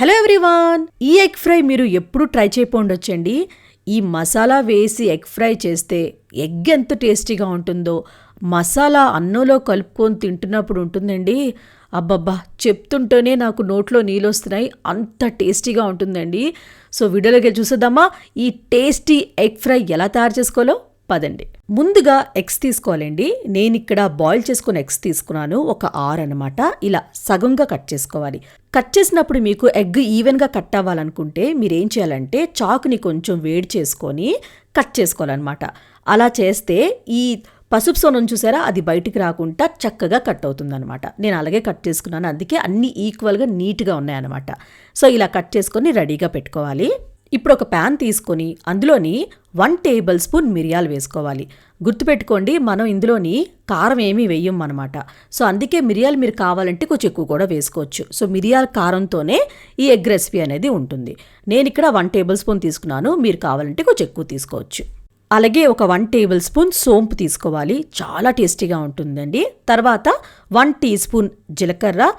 Hello everyone, ఈ egg fry మీరు ఎప్పుడు ట్రై చేయకపోండొచ్చండి. ఈ మసాలా వేసి ఎగ్ ఫ్రై చేస్తే ఎగ్ ఎంత టేస్టీగా ఉంటుందో మసాలా అన్నంలో కలుపుకొని తింటున్నప్పుడు ఉంటుందండి. అబ్బబ్బా, చెప్తుంటేనే నాకు నోట్లో నీళ్ళొస్తున్నాయి, అంత టేస్టీగా ఉంటుందండి. సో వీడియోలోకి చూసేద్దామా ఈ టేస్టీ ఎగ్ ఫ్రై ఎలా తయారు చేసుకోవాలో పదండి. ముందుగా ఎగ్స్ తీసుకోవాలండి. నేను ఇక్కడ బాయిల్ చేసుకున్న ఎగ్స్ తీసుకున్నాను, ఒక 6 అనమాట. ఇలా సగంగా కట్ చేసుకోవాలి. కట్ చేసినప్పుడు మీకు ఎగ్ ఈవెన్గా కట్ అవ్వాలనుకుంటే మీరేం చేయాలంటే చాకుని కొంచెం వేడి చేసుకొని కట్ చేసుకోవాలన్నమాట. అలా చేస్తే ఈ పసుపు సోనం చూసారా, అది బయటికి రాకుండా చక్కగా కట్ అవుతుందన్నమాట. నేను అలాగే కట్ చేసుకున్నాను, అందుకే అన్ని ఈక్వల్గా నీట్గా ఉన్నాయన్నమాట. సో ఇలా కట్ చేసుకొని రెడీగా పెట్టుకోవాలి. ఇప్పుడు ఒక ప్యాన్ తీసుకొని అందులోని 1 టేబుల్ స్పూన్ మిరియాలు వేసుకోవాలి. గుర్తుపెట్టుకోండి, మనం ఇందులోని కారం ఏమీ వేయం అనమాట. సో అందుకే మిరియాలు మీరు కావాలంటే కొంచెం ఎక్కువ కూడా వేసుకోవచ్చు. సో మిరియాల కారంతోనే ఈ ఎగ్ రెసిపీ అనేది ఉంటుంది. నేను ఇక్కడ 1 టేబుల్ స్పూన్ తీసుకున్నాను, మీరు కావాలంటే కొంచెం ఎక్కువ తీసుకోవచ్చు. అలాగే ఒక 1 టేబుల్ స్పూన్ సోంపు తీసుకోవాలి, చాలా టేస్టీగా ఉంటుందండి. తర్వాత 1 టీ స్పూన్ జీలకర్ర,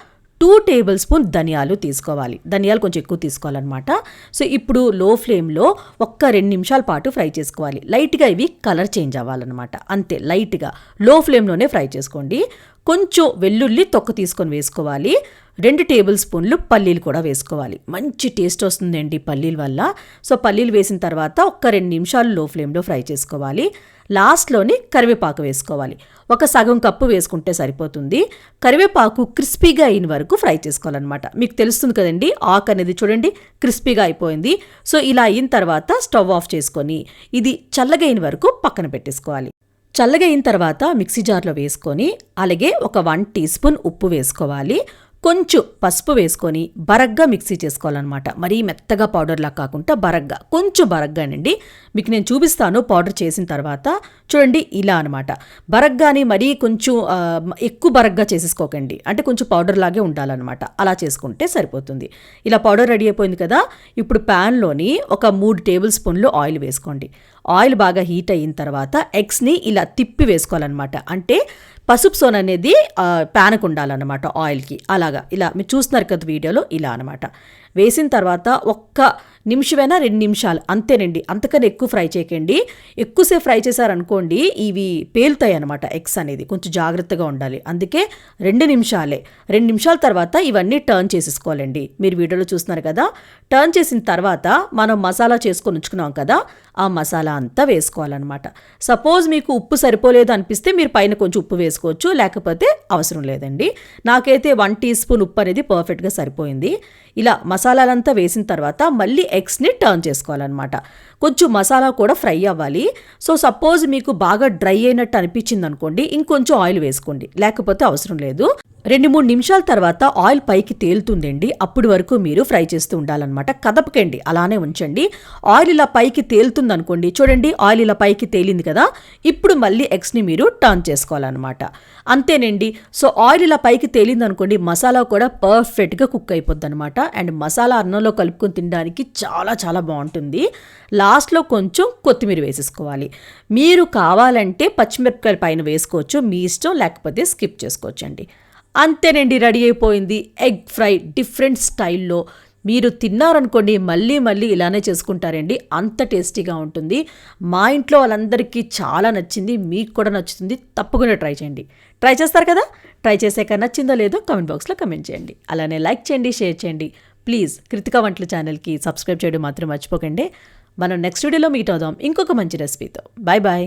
2 టేబుల్ స్పూన్ ధనియాలు తీసుకోవాలి. ధనియాలు కొంచెం ఎక్కువ తీసుకోవాలన్నమాట. సో ఇప్పుడు లో ఫ్లేమ్లో ఒక్క 2 నిమిషాల పాటు ఫ్రై చేసుకోవాలి. లైట్గా ఇవి కలర్ చేంజ్ అవ్వాలన్నమాట, అంతే. లైట్గా లో ఫ్లేమ్లోనే ఫ్రై చేసుకోండి. కొంచెం వెల్లుల్లి తొక్క తీసుకొని వేసుకోవాలి. 2 టేబుల్ స్పూన్లు పల్లీలు కూడా వేసుకోవాలి. మంచి టేస్ట్ వస్తుందండి పల్లీల వల్ల. సో పల్లీలు వేసిన తర్వాత ఒక్క 2 నిమిషాలు లో ఫ్లేమ్లో ఫ్రై చేసుకోవాలి. లాస్ట్లోని కరివేపాకు వేసుకోవాలి. ఒక సగం కప్పు వేసుకుంటే సరిపోతుంది. కరివేపాకు క్రిస్పీగా అయిన వరకు ఫ్రై చేసుకోవాలన్నమాట. మీకు తెలుస్తుంది కదండి, ఆకు అనేది చూడండి క్రిస్పీగా అయిపోయింది. సో ఇలా అయిన తర్వాత స్టవ్ ఆఫ్ చేసుకొని ఇది చల్లగా అయిన వరకు పక్కన పెట్టేసుకోవాలి. చల్లగా అయిన తర్వాత మిక్సీ జార్లో వేసుకొని అలాగే ఒక 1 టీ స్పూన్ ఉప్పు వేసుకోవాలి. కొంచెం పసుపు వేసుకొని బరగ్గా మిక్సీ చేసుకోవాలన్నమాట. మరీ మెత్తగా పౌడర్లా కాకుండా బరగ్గా, కొంచెం బరగ్గానండి. మీకు నేను చూపిస్తాను పౌడర్ చేసిన తర్వాత. చూడండి ఇలా అనమాట. బరగ్గాని మరీ కొంచెం ఎక్కువ బరగ్గా చేసేసుకోకండి, అంటే కొంచెం పౌడర్ లాగే ఉండాలన్నమాట. అలా చేసుకుంటే సరిపోతుంది. ఇలా పౌడర్ రెడీ అయిపోయింది కదా. ఇప్పుడు ప్యాన్లోని ఒక 3 టేబుల్ స్పూన్లు ఆయిల్ వేసుకోండి. ఆయిల్ బాగా హీట్ అయిన తర్వాత ఎగ్స్ని ఇలా తిప్పి వేసుకోవాలన్నమాట. అంటే పసుపు సోన అనేది ప్యాన్కు ఉండాలన్నమాట ఆయిల్కి. అలాగా ఇలా మీరు చూస్తున్నారు కదా వీడియోలో, ఇలా అనమాట. వేసిన తర్వాత ఒక్క నిమిషమైనా 2 నిమిషాలు అంతేనండి, అంతకన్నా ఎక్కువ ఫ్రై చేయకండి. ఎక్కువసేపు ఫ్రై చేశారనుకోండి ఇవి పేలుతాయి అనమాట. ఎగ్స్ అనేది కొంచెం జాగ్రత్తగా ఉండాలి. అందుకే 2 నిమిషాలే. 2 నిమిషాల తర్వాత ఇవన్నీ టర్న్ చేసేసుకోవాలండి. మీరు వీడియోలో చూస్తున్నారు కదా. టర్న్ చేసిన తర్వాత మనం మసాలా చేసుకొని ఉంచుకున్నాం కదా, ఆ మసాలా అంతా వేసుకోవాలన్నమాట. సపోజ్ మీకు ఉప్పు సరిపోలేదు అనిపిస్తే మీరు పైన కొంచెం ఉప్పు వేసుకోవచ్చు, లేకపోతే అవసరం లేదండి. నాకైతే 1 టీ స్పూన్ ఉప్పు అనేది పర్ఫెక్ట్గా సరిపోయింది. ఇలా మసాలాలంతా వేసిన తర్వాత మళ్ళీ ఎగ్స్ని టర్న్ చేసుకోవాలన్నమాట. కొంచెం మసాలా కూడా ఫ్రై అవ్వాలి. సో సపోజ్ మీకు బాగా డ్రై అయినట్టు అనిపించింది అనుకోండి, ఇంకొంచెం ఆయిల్ వేసుకోండి, లేకపోతే అవసరం లేదు. 2-3 నిమిషాల తర్వాత ఆయిల్ పైకి తేలుతుందండి. అప్పటి వరకు మీరు ఫ్రై చేస్తూ ఉండాలన్నమాట. కదపకండి, అలానే ఉంచండి. ఆయిల్ ఇలా పైకి తేలుతుంది అనుకోండి, చూడండి ఆయిల్ ఇలా పైకి తేలింది కదా. ఇప్పుడు మళ్ళీ ఎగ్స్ని మీరు టర్న్ చేసుకోవాలన్నమాట. అంతేనండి. సో ఆయిల్ ఇలా పైకి తేలింది అనుకోండి, మసాలా కూడా పర్ఫెక్ట్గా కుక్ అయిపోద్ది అనమాట. అండ్ మసాలా అన్నంలో కలుపుకొని తినడానికి చాలా చాలా బాగుంటుంది. లాస్ట్లో కొంచెం కొత్తిమీర వేసేసుకోవాలి. మీరు కావాలంటే పచ్చిమిరపకాయల పైన వేసుకోవచ్చు, మీ ఇష్టం, లేకపోతే స్కిప్ చేసుకోవచ్చండి. అంతేనండి, రెడీ అయిపోయింది ఎగ్ ఫ్రై. డిఫరెంట్ స్టైల్లో మీరు తిన్నారనుకోండి మళ్ళీ మళ్ళీ ఇలానే చేసుకుంటారండి, అంత టేస్టీగా ఉంటుంది. మా ఇంట్లో వాళ్ళందరికీ చాలా నచ్చింది, మీకు కూడా నచ్చుతుంది. తప్పకుండా ట్రై చేయండి. ట్రై చేస్తారు కదా. ట్రై చేసాక నచ్చిందో లేదో కామెంట్ బాక్స్లో కమెంట్ చేయండి. అలానే లైక్ చేయండి, షేర్ చేయండి. ప్లీజ్ కృతికా వంటల ఛానల్కి సబ్స్క్రైబ్ చేయడం మాత్రం మర్చిపోకండి. మనం నెక్స్ట్ వీడియోలో మీట్ అవుదాం ఇంకొక మంచి రెసిపీతో. Bye bye.